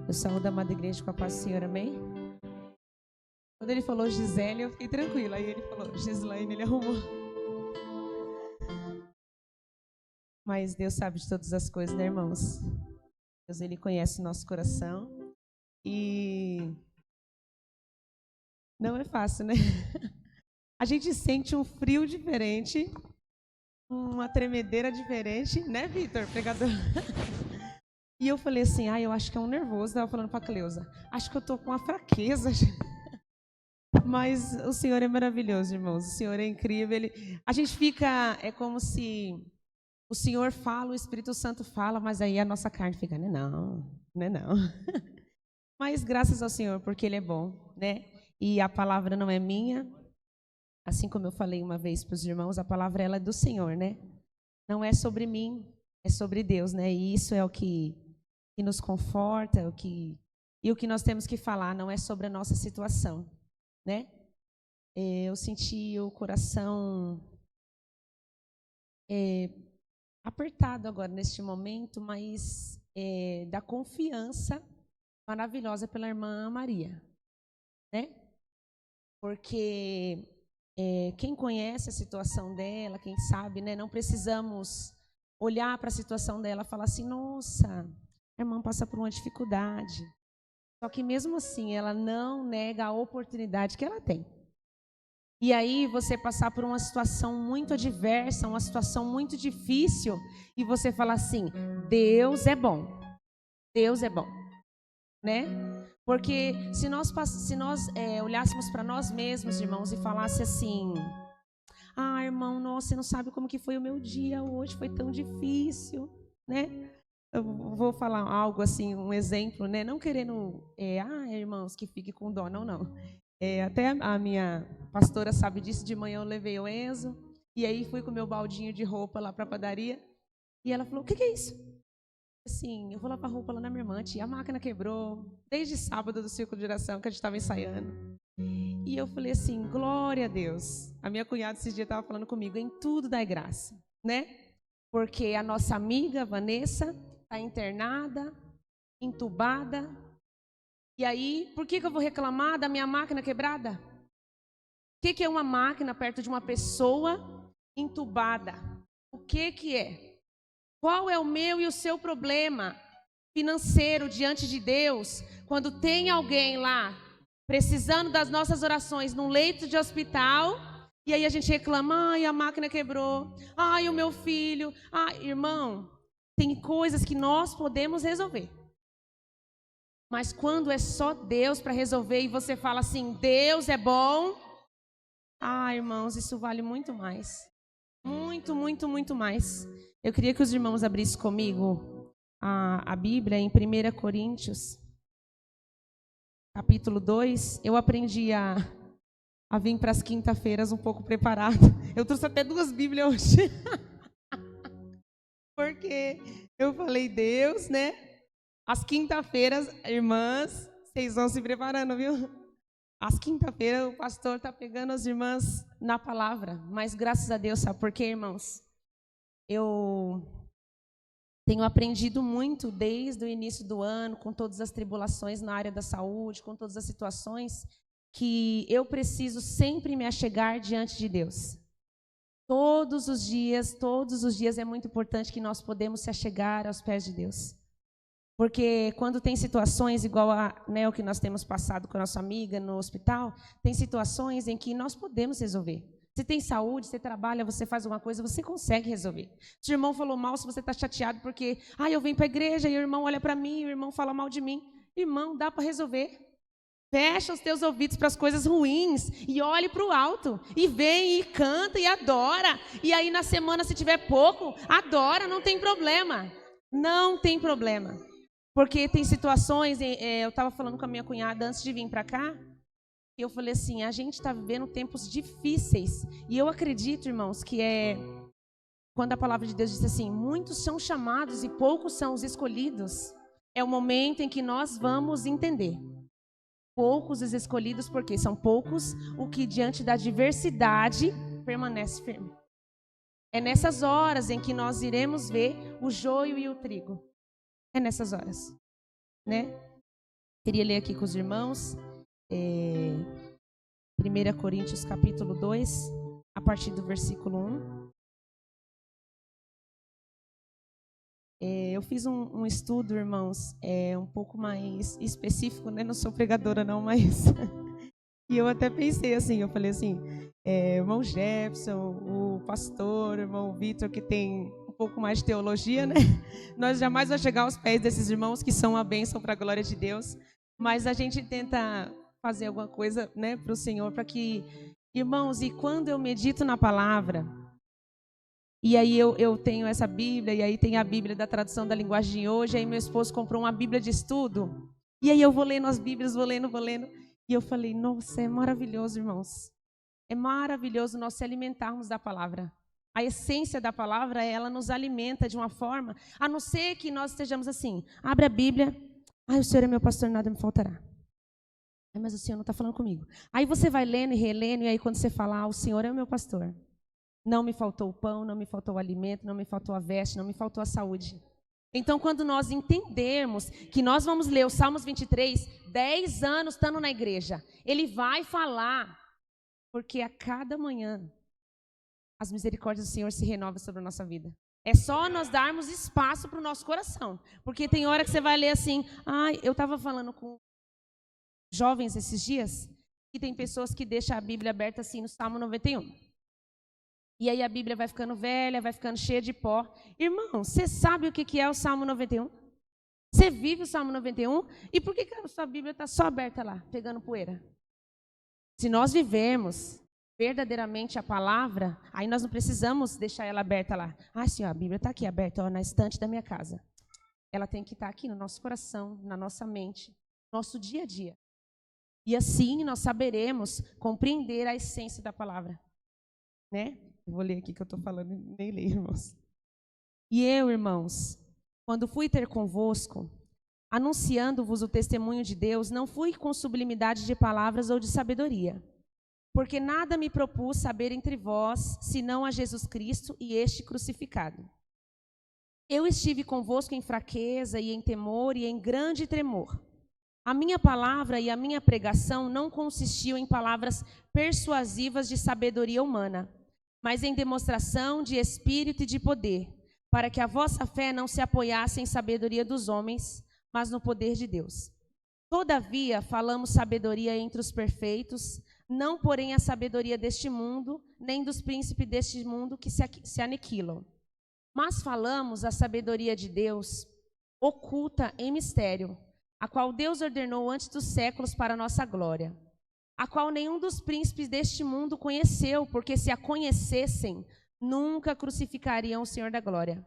Eu saúdo a amada igreja com a paz do Senhor, amém? Quando ele falou Gisele, eu fiquei tranquila. Aí ele falou Gislaine, ele arrumou. Mas Deus sabe de todas as coisas, né, irmãos? Deus, ele conhece o nosso coração. E não é fácil, né? A gente sente um frio diferente, uma tremedeira diferente, né, Vitor, pregador? E eu falei assim, eu acho que é um nervoso. Estava falando para a Cleusa, acho que eu estou com uma fraqueza. Mas o Senhor é maravilhoso, irmãos. O Senhor é incrível. A gente fica, é como se o Senhor fala, o Espírito Santo fala, mas aí a nossa carne fica, não. Mas graças ao Senhor, porque Ele é bom, né? E a palavra não é minha. Assim como eu falei uma vez para os irmãos, a palavra ela é do Senhor, né? Não é sobre mim, é sobre Deus, né? E isso é o que nos conforta, e o que nós temos que falar não é sobre a nossa situação, né? Eu senti o coração apertado agora neste momento, mas da confiança maravilhosa pela irmã Maria, né? Porque quem conhece a situação dela, quem sabe, né? Não precisamos olhar para a situação dela e falar assim, nossa, a irmã passa por uma dificuldade. Só que mesmo assim, ela não nega a oportunidade que ela tem. E aí você passar por uma situação muito adversa, uma situação muito difícil, e você falar assim, Deus é bom, né? Porque se nós olhássemos para nós mesmos, irmãos, e falasse assim, irmão, nossa, você não sabe como que foi o meu dia hoje, foi tão difícil, né? Eu vou falar algo assim, um exemplo, né? Não querendo, irmãos, que fique com dó, não. Até a minha pastora sabe disso, de manhã eu levei o Enzo, e aí fui com o meu baldinho de roupa lá para a padaria, e ela falou, o que é isso? Assim, eu vou lavar roupa lá na minha irmã, tia, a máquina quebrou, desde sábado do círculo de oração que a gente estava ensaiando. E eu falei assim, glória a Deus. A minha cunhada esses dias estava falando comigo, em tudo dai graça, né? Porque a nossa amiga Vanessa está internada, entubada. E aí, por que eu vou reclamar da minha máquina quebrada? O que é uma máquina perto de uma pessoa entubada? O que é? Qual é o meu e o seu problema financeiro diante de Deus quando tem alguém lá precisando das nossas orações num leito de hospital e aí a gente reclama, a máquina quebrou, o meu filho, irmão, tem coisas que nós podemos resolver. Mas quando é só Deus para resolver e você fala assim, Deus é bom, irmãos, isso vale muito mais. Muito, muito, muito mais. Eu queria que os irmãos abrissem comigo a Bíblia em 1 Coríntios, capítulo 2. Eu aprendi a vir para as quinta-feiras um pouco preparado. Eu trouxe até 2 Bíblias hoje. Porque eu falei, Deus, né? As quinta-feiras, irmãs, vocês vão se preparando, viu? Às quinta-feiras o pastor está pegando as irmãs na palavra. Mas graças a Deus, sabe por quê, irmãos? Eu tenho aprendido muito desde o início do ano, com todas as tribulações na área da saúde, com todas as situações, que eu preciso sempre me achegar diante de Deus. Todos os dias é muito importante que nós podemos se achegar aos pés de Deus. Porque quando tem situações igual o que nós temos passado com a nossa amiga no hospital, tem situações em que nós podemos resolver. Você tem saúde, você trabalha, você faz alguma coisa, você consegue resolver. Se o irmão falou mal, se você está chateado porque, eu venho para a igreja e o irmão olha para mim, o irmão fala mal de mim. Irmão, dá para resolver. Fecha os teus ouvidos para as coisas ruins e olhe para o alto. E vem e canta e adora. E aí na semana, se tiver pouco, adora, não tem problema. Não tem problema. Porque tem situações, eu estava falando com a minha cunhada antes de vir para cá, e eu falei assim, a gente está vivendo tempos difíceis. E eu acredito, irmãos, que quando a palavra de Deus diz assim, muitos são chamados e poucos são os escolhidos, é o momento em que nós vamos entender. Poucos os escolhidos, porque são poucos o que diante da adversidade permanece firme. É nessas horas em que nós iremos ver o joio e o trigo. É nessas horas, né? Queria ler aqui com os irmãos, 1 Coríntios capítulo 2, a partir do versículo 1. Eu fiz um estudo, irmãos, um pouco mais específico, né? Não sou pregadora não, mas... E eu até pensei assim, eu falei assim, irmão Jefferson, o pastor, irmão Vitor, que tem um pouco mais de teologia, né? Nós jamais vamos chegar aos pés desses irmãos que são a bênção para a glória de Deus, mas a gente tenta fazer alguma coisa, né, para o Senhor, para que, irmãos, e quando eu medito na palavra, e aí eu tenho essa Bíblia, e aí tem a Bíblia da tradução da linguagem de hoje, aí meu esposo comprou uma Bíblia de estudo, e aí eu vou lendo as Bíblias, vou lendo, e eu falei, nossa, é maravilhoso, irmãos. É maravilhoso nós se alimentarmos da palavra. A essência da palavra, ela nos alimenta de uma forma, a não ser que nós estejamos assim, abre a Bíblia, o Senhor é meu pastor, nada me faltará. Mas o Senhor não está falando comigo. Aí você vai lendo e relendo, e aí quando você fala, o Senhor é o meu pastor. Não me faltou o pão, não me faltou o alimento, não me faltou a veste, não me faltou a saúde. Então, quando nós entendermos que nós vamos ler o Salmos 23, 10 anos estando na igreja, ele vai falar, porque a cada manhã as misericórdias do Senhor se renovam sobre a nossa vida. É só nós darmos espaço para o nosso coração. Porque tem hora que você vai ler assim, eu estava falando com jovens esses dias, que tem pessoas que deixam a Bíblia aberta assim no Salmo 91. E aí a Bíblia vai ficando velha, vai ficando cheia de pó. Irmão, você sabe o que é o Salmo 91? Você vive o Salmo 91? E por que a sua Bíblia está só aberta lá, pegando poeira? Se nós vivemos verdadeiramente a palavra, aí nós não precisamos deixar ela aberta lá. Senhor, a Bíblia está aqui aberta, na estante da minha casa. Ela tem que estar aqui no nosso coração, na nossa mente, no nosso dia a dia. E assim nós saberemos compreender a essência da palavra. Né? Eu vou ler aqui que eu estou falando e nem leio, irmãos. E eu, irmãos, quando fui ter convosco, anunciando-vos o testemunho de Deus, não fui com sublimidade de palavras ou de sabedoria, porque nada me propus saber entre vós, senão a Jesus Cristo e este crucificado. Eu estive convosco em fraqueza e em temor e em grande tremor. A minha palavra e a minha pregação não consistiam em palavras persuasivas de sabedoria humana, mas em demonstração de espírito e de poder, para que a vossa fé não se apoiasse em sabedoria dos homens, mas no poder de Deus. Todavia, falamos sabedoria entre os perfeitos, não porém a sabedoria deste mundo, nem dos príncipes deste mundo que se aniquilam. Mas falamos a sabedoria de Deus, oculta em mistério, a qual Deus ordenou antes dos séculos para a nossa glória, a qual nenhum dos príncipes deste mundo conheceu, porque se a conhecessem, nunca crucificariam o Senhor da glória.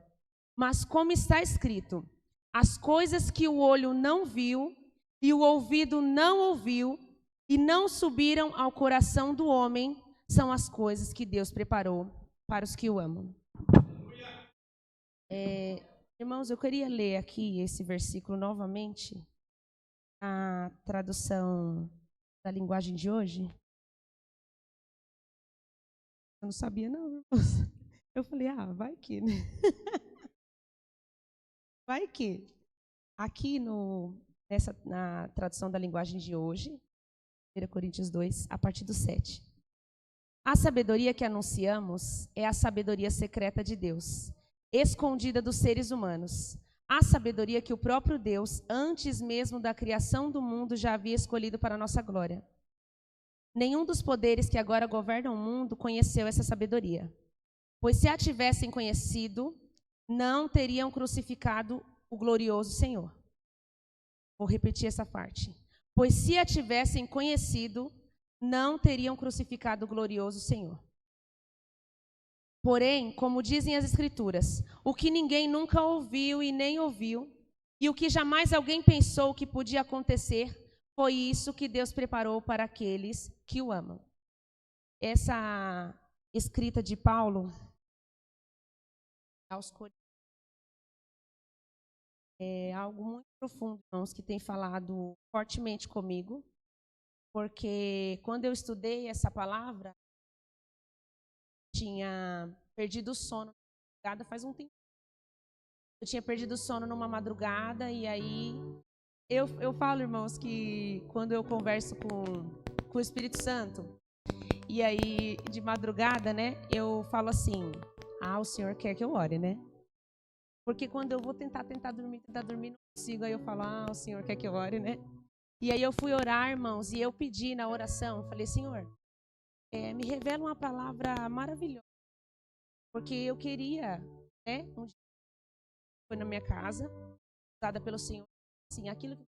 Mas como está escrito, as coisas que o olho não viu e o ouvido não ouviu e não subiram ao coração do homem, são as coisas que Deus preparou para os que o amam. Irmãos, eu queria ler aqui esse versículo novamente, a tradução da linguagem de hoje. Eu não sabia não, irmãos. Eu falei, vai que, né? Vai que. Aqui na tradução da linguagem de hoje, 1 Coríntios 2, a partir do 7. A sabedoria que anunciamos é a sabedoria secreta de Deus, escondida dos seres humanos. A sabedoria que o próprio Deus, antes mesmo da criação do mundo, já havia escolhido para a nossa glória. Nenhum dos poderes que agora governam o mundo conheceu essa sabedoria. Pois se a tivessem conhecido, não teriam crucificado o glorioso Senhor. Vou repetir essa parte. Pois se a tivessem conhecido, não teriam crucificado o glorioso Senhor. Porém, como dizem as Escrituras, o que ninguém nunca ouviu e nem ouviu, e o que jamais alguém pensou que podia acontecer, foi isso que Deus preparou para aqueles que o amam. Essa escrita de Paulo aos Coríntios é algo muito profundo, irmãos, que tem falado fortemente comigo, porque quando eu estudei essa palavra, tinha perdido o sono faz um tempo. Eu tinha perdido o sono numa madrugada e aí Eu falo, irmãos, que quando eu converso com o Espírito Santo, e aí de madrugada, né, eu falo assim: ah, o Senhor quer que eu ore, né? Porque quando eu vou tentar dormir, não consigo. Aí eu falo: ah, o Senhor quer que eu ore, né? E aí eu fui orar, irmãos, e eu pedi na oração, falei: Senhor, me revela uma palavra maravilhosa, porque eu queria, né, um dia foi na minha casa, usada pelo Senhor, assim, aquilo que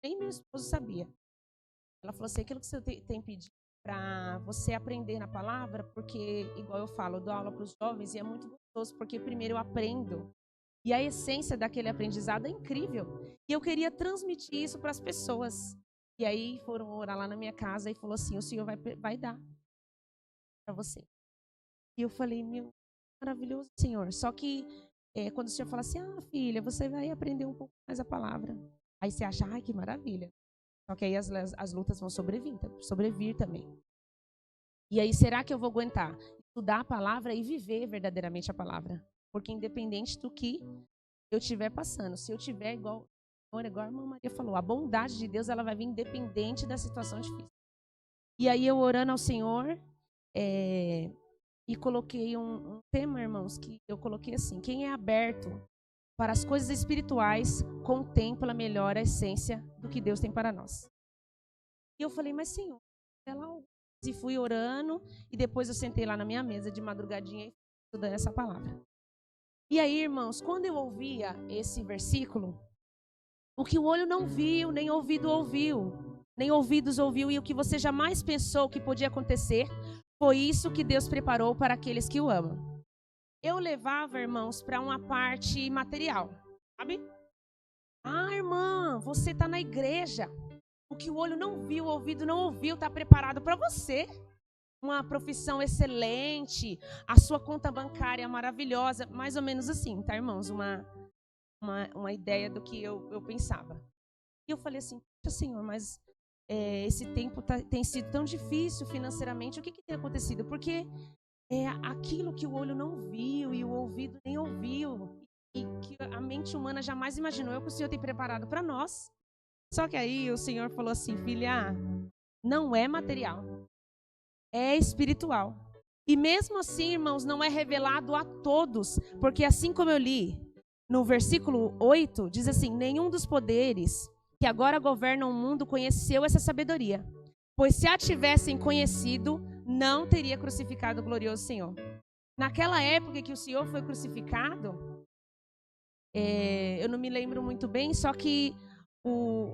nem meu esposo sabia. Ela falou assim: aquilo que você tem pedido para você aprender na palavra, porque, igual eu falo, eu dou aula para os jovens e é muito gostoso, porque primeiro eu aprendo. E a essência daquele aprendizado é incrível. E eu queria transmitir isso para as pessoas. E aí foram orar lá na minha casa e falou assim: o Senhor vai dar para você. E eu falei: meu, maravilhoso, Senhor. Só que quando o Senhor fala assim: ah, filha, você vai aprender um pouco mais a palavra. Aí você acha: ai, que maravilha. Só que aí as lutas vão sobrevir também. E aí, será que eu vou aguentar estudar a palavra e viver verdadeiramente a palavra? Porque independente do que eu estiver passando, se eu tiver igual a irmã Maria falou, a bondade de Deus ela vai vir independente da situação difícil. E aí eu orando ao Senhor, e coloquei um tema, irmãos, que eu coloquei assim: quem é aberto para as coisas espirituais contempla melhor a essência do que Deus tem para nós. E eu falei: mas Senhor, e fui orando, e depois eu sentei lá na minha mesa de madrugadinha e estudando essa palavra. E aí, irmãos, quando eu ouvia esse versículo, o que o olho não viu, nem ouvido ouviu, nem ouvidos ouviu, e o que você jamais pensou que podia acontecer, foi isso que Deus preparou para aqueles que o amam. Eu levava, irmãos, para uma parte material, sabe? Ah, irmã, você está na igreja. O que o olho não viu, o ouvido não ouviu, está preparado para você. Uma profissão excelente, a sua conta bancária maravilhosa, mais ou menos assim, tá, irmãos? Uma ideia do que eu pensava. E eu falei assim: poxa, Senhor, mas esse tempo tem sido tão difícil financeiramente, o que tem acontecido? Porque aquilo que o olho não viu e o ouvido nem ouviu, e que a mente humana jamais imaginou, é o que o Senhor tem preparado para nós. Só que aí o Senhor falou assim: filha, não é material, é espiritual. E mesmo assim, irmãos, não é revelado a todos, porque assim como eu li no versículo 8, diz assim: nenhum dos poderes que agora governam o mundo conheceu essa sabedoria, pois se a tivessem conhecido, não teria crucificado o glorioso Senhor. Naquela época que o Senhor foi crucificado, eu não me lembro muito bem, só que o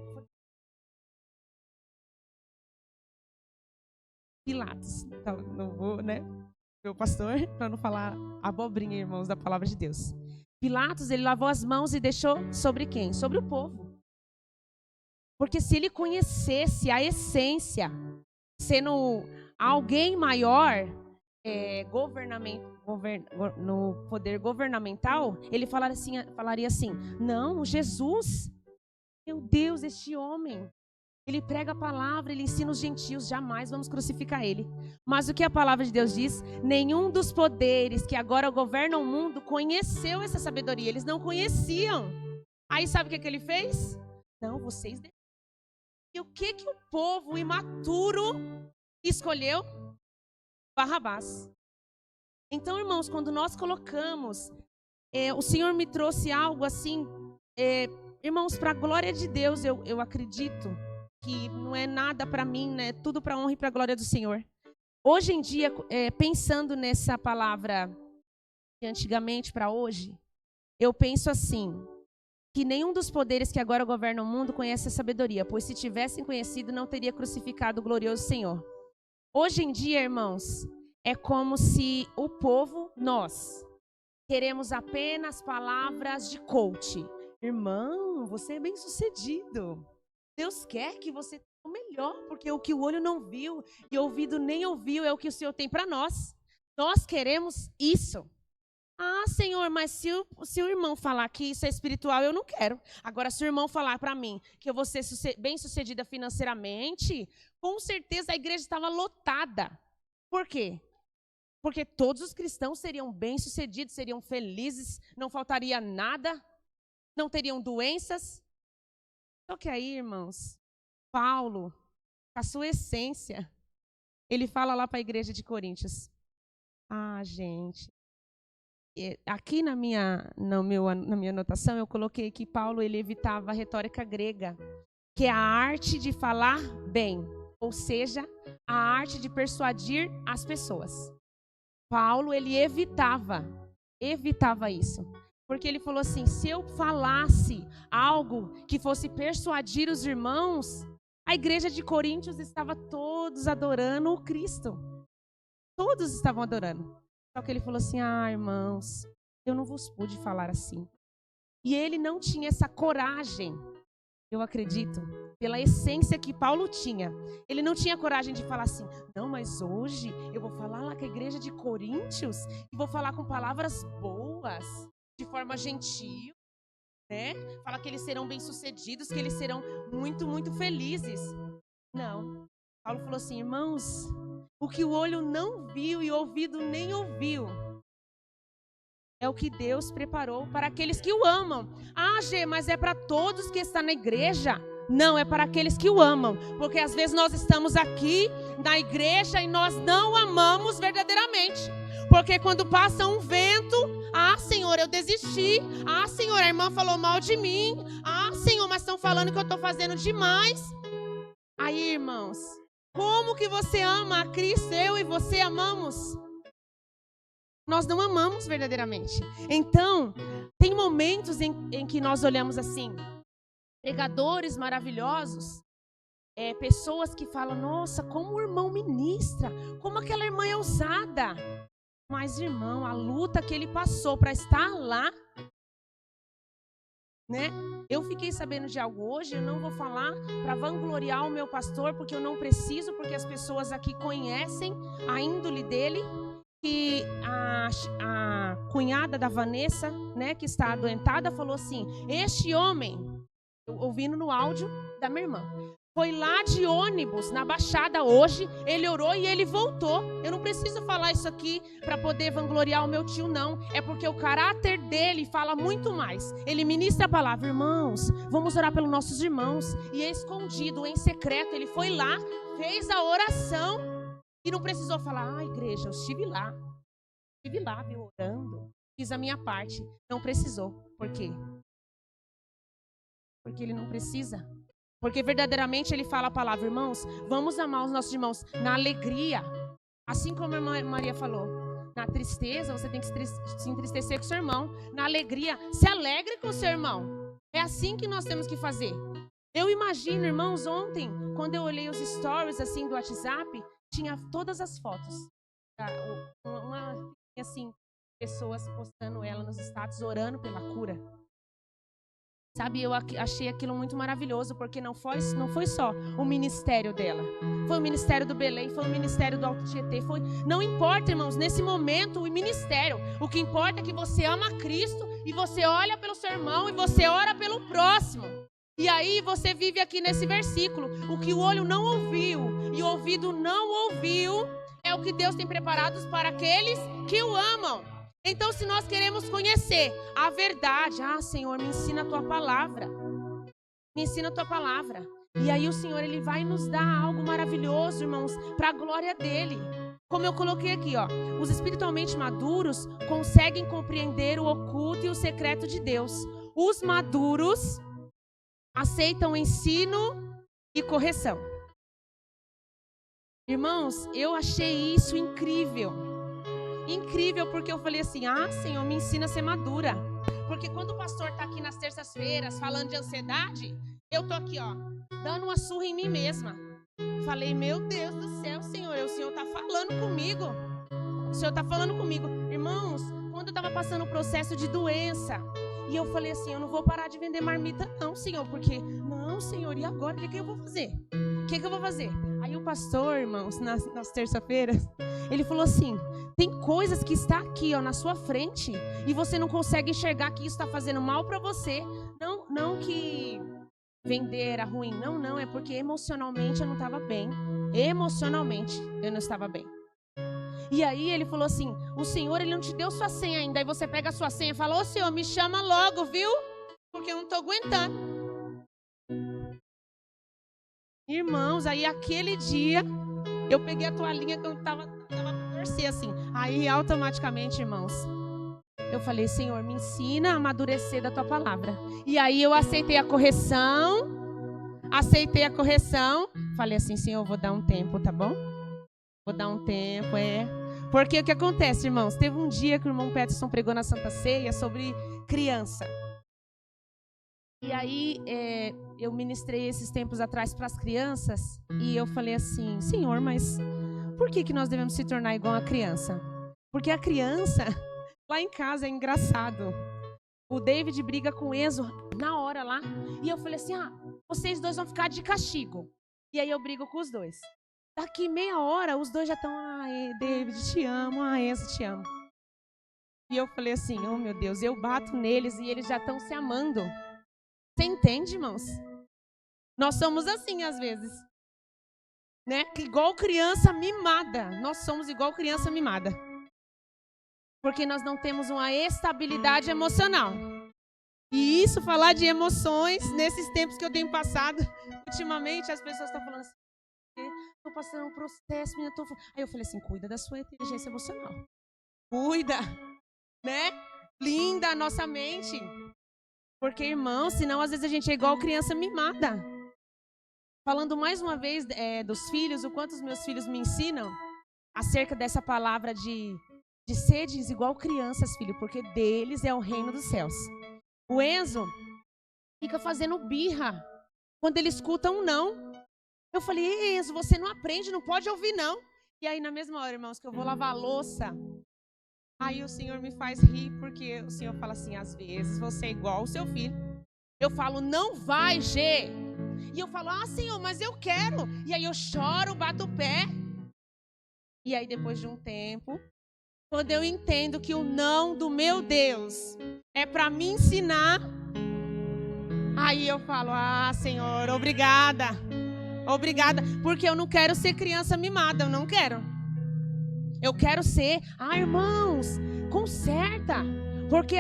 Pilatos, então, não vou, né, meu pastor, para não falar abobrinha, irmãos, da palavra de Deus. Pilatos, ele lavou as mãos e deixou sobre quem? Sobre o povo. Porque se ele conhecesse a essência, sendo alguém maior, no poder governamental, ele falaria assim: não, Jesus, meu Deus, este homem, ele prega a palavra, ele ensina os gentios, jamais vamos crucificar ele. Mas o que a palavra de Deus diz? Nenhum dos poderes que agora governam o mundo conheceu essa sabedoria, eles não conheciam. Aí sabe o que ele fez? Não, vocês... E o que o povo imaturo escolheu? Barrabás. Então, irmãos, quando nós colocamos, o Senhor me trouxe algo assim, irmãos, para a glória de Deus, eu acredito que não é nada para mim, né? Tudo para a honra e para a glória do Senhor. Hoje em dia, pensando nessa palavra de antigamente para hoje, eu penso assim: que nenhum dos poderes que agora governam o mundo conhece a sabedoria, pois se tivessem conhecido, não teria crucificado o glorioso Senhor. Hoje em dia, irmãos, é como se o povo, nós, queremos apenas palavras de coach. Irmão, você é bem-sucedido. Deus quer que você tenha o melhor, porque o que o olho não viu e o ouvido nem ouviu é o que o Senhor tem para nós. Nós queremos isso. Ah, Senhor, mas se o irmão falar que isso é espiritual, eu não quero. Agora, se o irmão falar para mim que eu vou ser bem-sucedida financeiramente, com certeza a igreja estava lotada. Por quê? Porque todos os cristãos seriam bem-sucedidos, seriam felizes, não faltaria nada, não teriam doenças. Só que aí, irmãos, Paulo, com a sua essência, ele fala lá para a igreja de Coríntios: ah, gente, aqui na minha anotação eu coloquei que Paulo ele evitava a retórica grega, que é a arte de falar bem, ou seja, a arte de persuadir as pessoas. Paulo ele evitava isso. Porque ele falou assim: se eu falasse algo que fosse persuadir os irmãos, a igreja de Coríntios estava todos adorando o Cristo. Todos estavam adorando. Só que ele falou assim: ah, irmãos, eu não vos pude falar assim. E ele não tinha essa coragem, eu acredito, pela essência que Paulo tinha. Ele não tinha coragem de falar assim: não, mas hoje eu vou falar lá com a igreja de Coríntios e vou falar com palavras boas, de forma gentil, né? Fala que eles serão bem-sucedidos, que eles serão muito, muito felizes. Não. Paulo falou assim: irmãos, o que o olho não viu e o ouvido nem ouviu é o que Deus preparou para aqueles que o amam. Ah, Gê, mas é para todos que estão na igreja? Não, é para aqueles que o amam. Porque às vezes nós estamos aqui na igreja e nós não amamos verdadeiramente. Porque quando passa um vento, ah, Senhor, eu desisti. Ah, Senhor, a irmã falou mal de mim. Ah, Senhor, mas estão falando que eu estou fazendo demais. Aí, irmãos, como que você ama a Cristo? Eu e você amamos? Nós não amamos verdadeiramente. Então, tem momentos em que nós olhamos assim, pregadores maravilhosos, pessoas que falam: nossa, como o irmão ministra, como aquela irmã é ousada. Mas, irmão, a luta que ele passou para estar lá, né? Eu fiquei sabendo de algo hoje, eu não vou falar para vangloriar o meu pastor, porque eu não preciso, porque as pessoas aqui conhecem a índole dele, que a cunhada da Vanessa, né, que está adoentada, falou assim: este homem, ouvindo no áudio da minha irmã, foi lá de ônibus, na Baixada hoje, ele orou e ele voltou. Eu não preciso falar isso aqui para poder vangloriar o meu tio, não. É porque o caráter dele fala muito mais. Ele ministra a palavra: irmãos, vamos orar pelos nossos irmãos. E escondido, em secreto, ele foi lá, fez a oração e não precisou falar: ah, igreja, eu estive lá, viu, orando, fiz a minha parte. Não precisou. Por quê? Porque ele não precisa. Porque verdadeiramente ele fala a palavra: irmãos, vamos amar os nossos irmãos na alegria. Assim como a irmã Maria falou, na tristeza você tem que se entristecer com o seu irmão. Na alegria, se alegre com o seu irmão. É assim que nós temos que fazer. Eu imagino, irmãos, ontem, quando eu olhei os stories assim do WhatsApp, tinha todas as fotos. Assim, pessoas postando ela nos status, orando pela cura. Sabe, eu achei aquilo muito maravilhoso, porque não foi só o ministério dela. Foi o ministério do Belém, foi o ministério do Alto Tietê. Não importa, irmãos, nesse momento, o ministério. O que importa é que você ama Cristo e você olha pelo seu irmão e você ora pelo próximo. E aí você vive aqui nesse versículo. O que o olho não ouviu e o ouvido não ouviu é o que Deus tem preparado para aqueles que o amam. Então, se nós queremos conhecer a verdade, ah, Senhor, me ensina a tua palavra. Me ensina a tua palavra. E aí o Senhor, ele vai nos dar algo maravilhoso, irmãos, para a glória dele. Como eu coloquei aqui, ó, os espiritualmente maduros conseguem compreender o oculto e o secreto de Deus. Os maduros aceitam o ensino e correção. Irmãos, eu achei isso incrível. Incrível, porque eu falei assim: ah, Senhor, me ensina a ser madura. Porque quando o pastor está aqui nas terças-feiras falando de ansiedade, eu tô aqui, ó, dando uma surra em mim mesma. Falei: meu Deus do céu, Senhor, o Senhor está falando comigo. O Senhor está falando comigo. Irmãos, quando eu estava passando o processo de doença, e eu falei assim: eu não vou parar de vender marmita não, Senhor, porque, não, Senhor, e agora? O que eu vou fazer? O que eu vou fazer? Aí o pastor, irmãos, nas terças-feiras, ele falou assim: tem coisas que está aqui, ó, na sua frente, e você não consegue enxergar que isso está fazendo mal para você. Não que vender era ruim, não, é porque emocionalmente eu não estava bem. Emocionalmente eu não estava bem. E aí ele falou assim: o Senhor, ele não te deu sua senha ainda. Aí você pega a sua senha e fala: ô Senhor, me chama logo, viu? Porque eu não estou aguentando. Irmãos, aí aquele dia, eu peguei a toalhinha que eu tava pra torcer assim. Aí automaticamente, irmãos, eu falei, Senhor, me ensina a amadurecer da tua palavra. E aí eu aceitei a correção. Falei assim, Senhor, vou dar um tempo, tá bom? Vou dar um tempo, Porque o que acontece, irmãos? Teve um dia que o irmão Peterson pregou na Santa Ceia sobre criança. E aí, eu ministrei esses tempos atrás para as crianças. E eu falei assim, Senhor, mas por que nós devemos se tornar igual a criança? Porque a criança, lá em casa, é engraçado. O David briga com o Enzo na hora lá. E eu falei assim, vocês dois vão ficar de castigo. E aí eu brigo com os dois. Daqui meia hora, os dois já estão, David, te amo, Enzo, te amo. E eu falei assim, oh meu Deus, eu bato neles e eles já estão se amando. Você entende, irmãos? Nós somos assim às vezes, né? Igual criança mimada. Nós somos igual criança mimada. Porque nós não temos uma estabilidade emocional. E isso, falar de emoções, nesses tempos que eu tenho passado, ultimamente as pessoas estão falando assim, estou passando um processo, Aí eu falei assim, cuida da sua inteligência emocional. Cuida, né? Blinda a nossa mente. Porque, irmão, senão às vezes a gente é igual criança mimada. Falando mais uma vez dos filhos, o quanto os meus filhos me ensinam acerca dessa palavra de seres igual crianças, filho, porque deles é o reino dos céus. O Enzo fica fazendo birra quando ele escuta um não. Eu falei, Enzo, você não aprende, não pode ouvir não. E aí na mesma hora, irmãos, que eu vou lavar a louça, aí o Senhor me faz rir, porque o Senhor fala assim, às vezes você é igual ao seu filho. Eu falo, não vai, Gê. E eu falo, Senhor, mas eu quero. E aí eu choro, bato o pé. E aí depois de um tempo, quando eu entendo que o não do meu Deus é para me ensinar, aí eu falo, Senhor, obrigada. Obrigada, porque eu não quero ser criança mimada, eu não quero. Eu quero ser, irmãos, conserta. Porque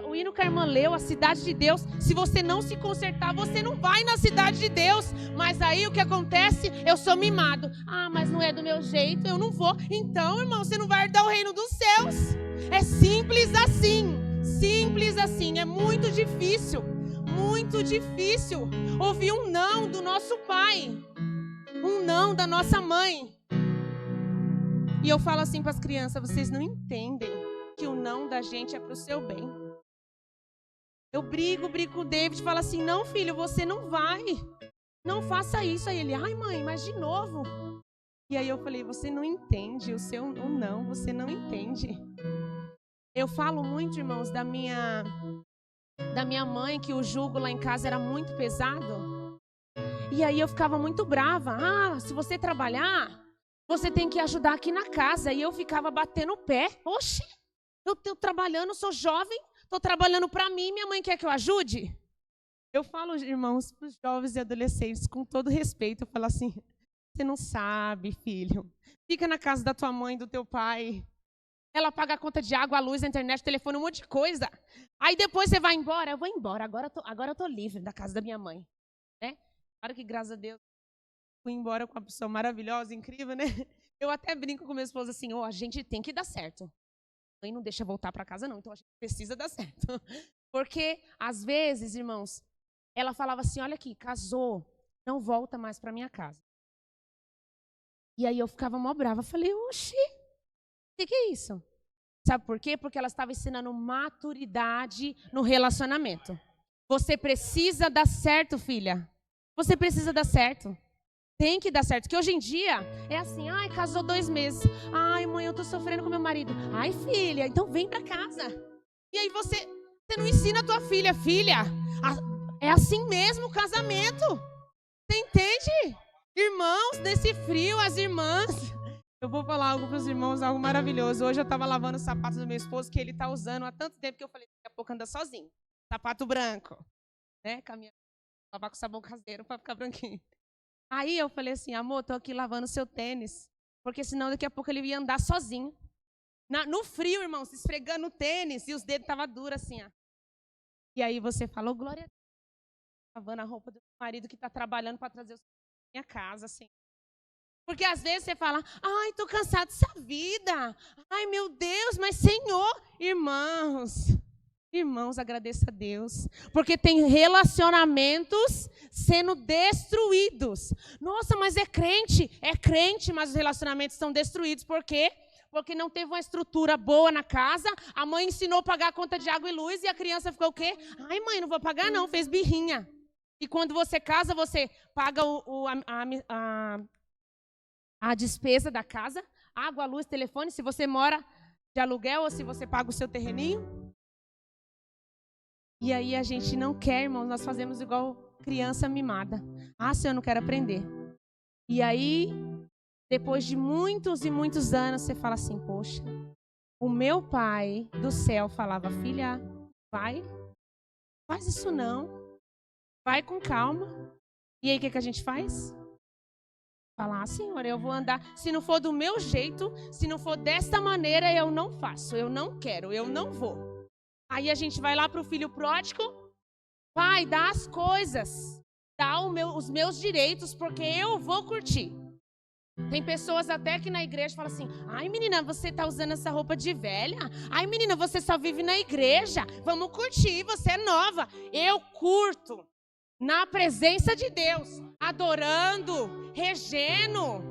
o hino que a irmã leu, a cidade de Deus, se você não se consertar, você não vai na cidade de Deus. Mas aí o que acontece? Eu sou mimado. Mas não é do meu jeito, eu não vou. Então, irmão, você não vai herdar o reino dos céus. É simples assim. Simples assim. É muito difícil ouvir um não do nosso pai. Um não da nossa mãe. E eu falo assim para as crianças, vocês não entendem que o não da gente é para o seu bem. Eu brigo com o David, falo assim, não filho, você não vai. Não faça isso. Aí ele, mãe, mas de novo. E aí eu falei, você não entende o não, você não entende. Eu falo muito, irmãos, da minha mãe, que o jugo lá em casa era muito pesado. E aí eu ficava muito brava. Se você trabalhar, você tem que ajudar aqui na casa. E eu ficava batendo o pé. Oxi, eu estou trabalhando, sou jovem, estou trabalhando para mim, minha mãe quer que eu ajude? Eu falo, irmãos, para os jovens e adolescentes, com todo respeito, eu falo assim, você não sabe, filho. Fica na casa da tua mãe, do teu pai. Ela paga a conta de água, a luz, a internet, o telefone, um monte de coisa. Aí depois você vai embora. Eu vou embora, agora eu tô livre da casa da minha mãe. Né? Claro que, graças a Deus, fui embora com uma pessoa maravilhosa, incrível, né? Eu até brinco com meu esposo assim, a gente tem que dar certo. A mãe não deixa voltar para casa, não, então a gente precisa dar certo. Porque, às vezes, irmãos, ela falava assim, olha aqui, casou, não volta mais para minha casa. E aí eu ficava mó brava, falei, oxi, o que é isso? Sabe por quê? Porque ela estava ensinando maturidade no relacionamento. Você precisa dar certo, filha. Você precisa dar certo. Tem que dar certo. Porque hoje em dia é assim, casou 2 meses. Mãe, eu tô sofrendo com meu marido. Filha, então vem pra casa. E aí você não ensina a tua filha, é assim mesmo o casamento. Você entende? Irmãos, nesse frio, as irmãs... Eu vou falar algo para os irmãos, algo maravilhoso. Hoje eu estava lavando os sapatos do meu esposo, que ele está usando há tanto tempo que eu falei, daqui a pouco anda sozinho. Sapato branco. Né? Lavar com sabão caseiro para ficar branquinho. Aí eu falei assim, amor, estou aqui lavando seu tênis, porque senão daqui a pouco ele ia andar sozinho. No frio, irmão, se esfregando o tênis, e os dedos estavam duros assim, ó. E aí você falou, glória a Deus, lavando a roupa do marido que está trabalhando para trazer os minha casa, assim. Porque às vezes você fala, ai, tô cansado dessa vida. Ai, meu Deus, mas Senhor, irmãos, agradeça a Deus. Porque tem relacionamentos sendo destruídos. Nossa, mas é crente, mas os relacionamentos estão destruídos. Por quê? Porque não teve uma estrutura boa na casa. A mãe ensinou a pagar a conta de água e luz e a criança ficou o quê? Ai, mãe, não vou pagar não, fez birrinha. E quando você casa, você paga a despesa da casa, água, luz, telefone, se você mora de aluguel ou se você paga o seu terreninho. E aí a gente não quer, irmãos, nós fazemos igual criança mimada. Ah, Senhor, eu não quero aprender. E aí, depois de muitos e muitos anos, você fala assim, poxa, o meu pai do céu falava, filha, vai, faz isso não, vai com calma. E aí o que a gente faz? Falar, Senhor, eu vou andar, se não for do meu jeito, se não for desta maneira, eu não faço, eu não quero, eu não vou. Aí a gente vai lá para o filho pródigo, pai, dá as coisas, dá os meus direitos, porque eu vou curtir. Tem pessoas até que na igreja falam assim, ai menina, você tá usando essa roupa de velha? Ai menina, você só vive na igreja, vamos curtir, você é nova. Eu curto. Na presença de Deus, adorando, regendo,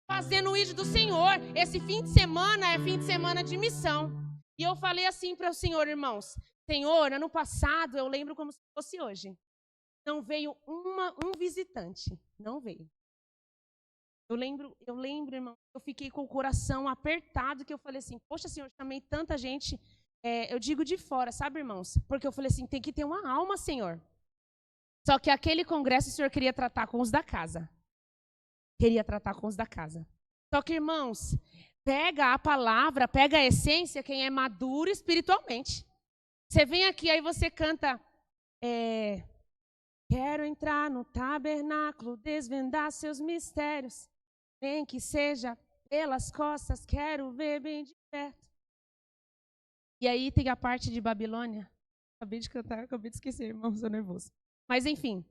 fazendo o ídolo do Senhor. Esse fim de semana é fim de semana de missão. E eu falei assim para o Senhor, irmãos, Senhor, ano passado, eu lembro como se fosse hoje, não veio um visitante, não veio. Eu lembro, irmão, eu fiquei com o coração apertado, que eu falei assim, poxa, Senhor, chamei tanta gente, eu digo de fora, sabe, irmãos? Porque eu falei assim, tem que ter uma alma, Senhor. Só que aquele congresso o Senhor queria tratar com os da casa. Só que, irmãos, pega a palavra, pega a essência, quem é maduro espiritualmente. Você vem aqui, aí você canta, quero entrar no tabernáculo, desvendar seus mistérios, nem que seja pelas costas, quero ver bem de perto. E aí tem a parte de Babilônia. Acabei de cantar, acabei de esquecer, irmão, sou nervoso. Mas, enfim,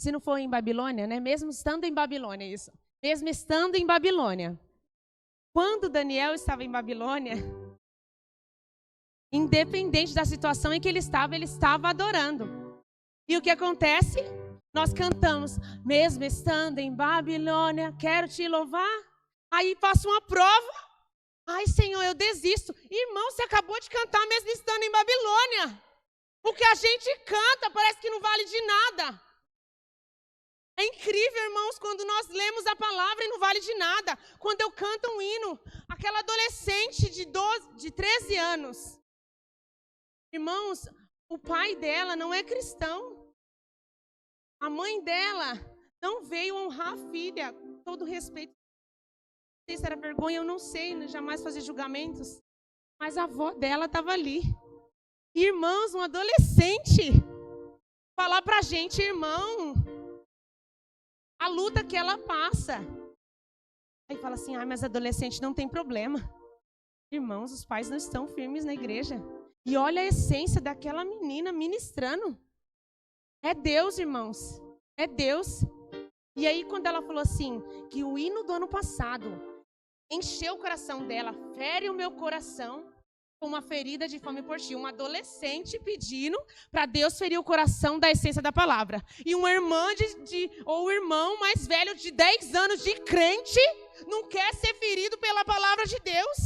se não for em Babilônia, né? Mesmo estando em Babilônia, isso. Mesmo estando em Babilônia. Quando Daniel estava em Babilônia, independente da situação em que ele estava adorando. E o que acontece? Nós cantamos, mesmo estando em Babilônia, quero te louvar. Aí passa uma prova. Ai, Senhor, eu desisto. Irmão, você acabou de cantar mesmo estando em Babilônia. O que a gente canta parece que não vale de nada. É incrível, irmãos, quando nós lemos a palavra e não vale de nada. Quando eu canto um hino, aquela adolescente de 13 anos. Irmãos, o pai dela não é cristão. A mãe dela não veio honrar a filha, com todo respeito. Não sei se era vergonha, eu não sei, jamais fazer julgamentos. Mas a avó dela estava ali. Irmãos, um adolescente falar pra gente, irmão, a luta que ela passa. Aí fala assim, mas adolescente não tem problema. Irmãos, os pais não estão firmes na igreja. E olha a essência daquela menina ministrando. É Deus, irmãos, é Deus. E aí quando ela falou assim, que o hino do ano passado encheu o coração dela, fere o meu coração, uma ferida de fome por ti, uma adolescente pedindo para Deus ferir o coração da essência da palavra. E uma irmã ou irmão mais velho de 10 anos de crente não quer ser ferido pela palavra de Deus.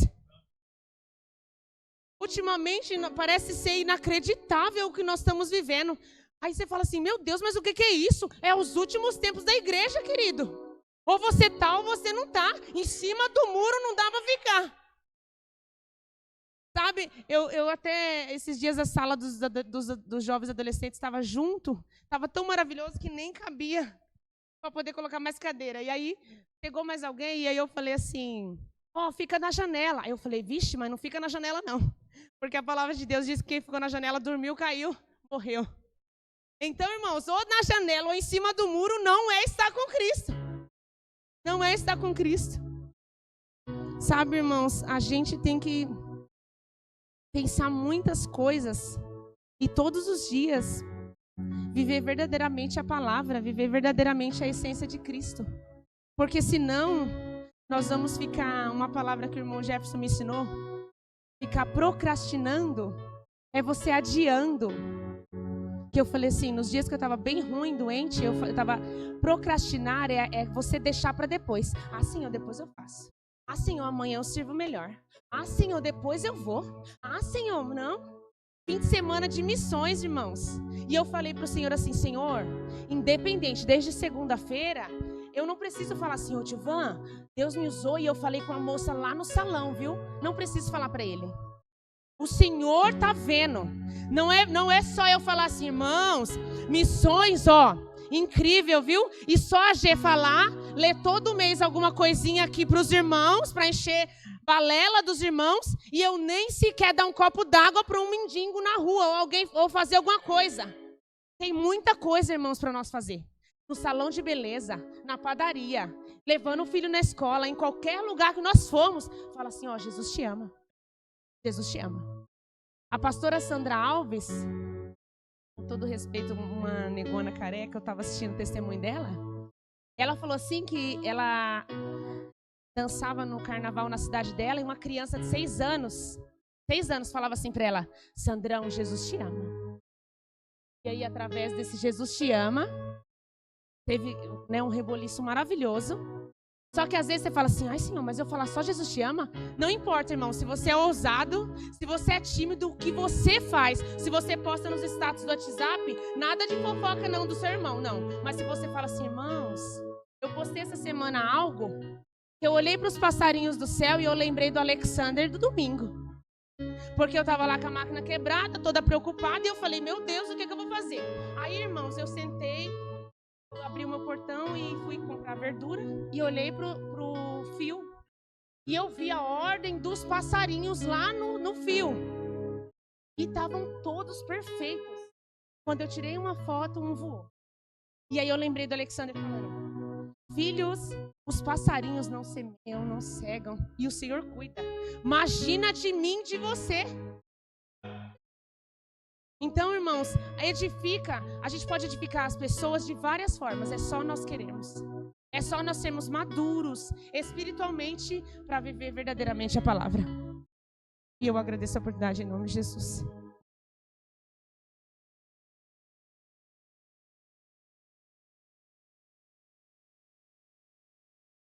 Ultimamente parece ser inacreditável o que nós estamos vivendo. Aí você fala assim, meu Deus, mas o que é isso? É os últimos tempos da igreja, querido. Ou você tá ou você não tá. Em cima do muro não dá para ficar. Sabe, eu até, esses dias a sala dos jovens adolescentes estava junto, estava tão maravilhoso que nem cabia para poder colocar mais cadeira. E aí, chegou mais alguém e aí eu falei assim, fica na janela. Aí eu falei, vixe, mas não fica na janela não. Porque a palavra de Deus diz que quem ficou na janela dormiu, caiu, morreu. Então, irmãos, ou na janela ou em cima do muro não é estar com Cristo. Não é estar com Cristo. Sabe, irmãos, a gente tem que pensar muitas coisas e todos os dias viver verdadeiramente a palavra, viver verdadeiramente a essência de Cristo. Porque senão, nós vamos ficar, uma palavra que o irmão Jefferson me ensinou, ficar procrastinando, é você adiando. Que eu falei assim, nos dias que eu estava bem ruim, doente, eu estava procrastinar, é você deixar para depois. Ah, Senhor, depois eu faço. Ah, Senhor, amanhã eu sirvo melhor. Ah, Senhor, depois eu vou. Ah, Senhor, não. Fim de semana de missões, irmãos. E eu falei para o Senhor assim, Senhor, independente, desde segunda-feira, eu não preciso falar, Senhor, Tilvan, Deus me usou e eu falei com a moça lá no salão, viu? Não preciso falar para ele. O Senhor tá vendo. Não é só eu falar assim, irmãos, missões, ó, incrível, viu? E só a G falar, ler todo mês alguma coisinha aqui para os irmãos, para encher balela dos irmãos, e eu nem sequer dar um copo d'água para um mendigo na rua, ou fazer alguma coisa. Tem muita coisa, irmãos, para nós fazer. No salão de beleza, na padaria, levando o filho na escola, em qualquer lugar que nós formos, fala assim, ó, Jesus te ama. Jesus te ama. A pastora Sandra Alves, com todo respeito, uma negona careca, eu estava assistindo o testemunho dela, ela falou assim que ela dançava no carnaval na cidade dela e uma criança de 6 anos falava assim para ela, Sandrão, Jesus te ama. E aí, através desse Jesus te ama, teve, né, um reboliço maravilhoso. Só que às vezes você fala assim, ai Senhor, mas eu falar só Jesus te ama? Não importa, irmão, se você é ousado, se você é tímido, o que você faz? Se você posta nos status do WhatsApp, nada de fofoca não do seu irmão, não. Mas se você fala assim, irmãos, eu postei essa semana algo, eu olhei para os passarinhos do céu e eu lembrei do Alexander do domingo. Porque eu estava lá com a máquina quebrada, toda preocupada, e eu falei, meu Deus, o que eu vou fazer? Aí, irmãos, eu sentei, eu abri o meu portão e fui comprar verdura e olhei pro fio e eu vi a ordem dos passarinhos lá no fio e estavam todos perfeitos. Quando eu tirei uma foto, um voou. E aí eu lembrei do Alexander falando, filhos, os passarinhos não semeiam, não cegam e o Senhor cuida. Imagina de mim, de você. Então, irmãos, a gente pode edificar as pessoas de várias formas, é só nós queremos. É só nós sermos maduros espiritualmente para viver verdadeiramente a palavra. E eu agradeço a oportunidade em nome de Jesus.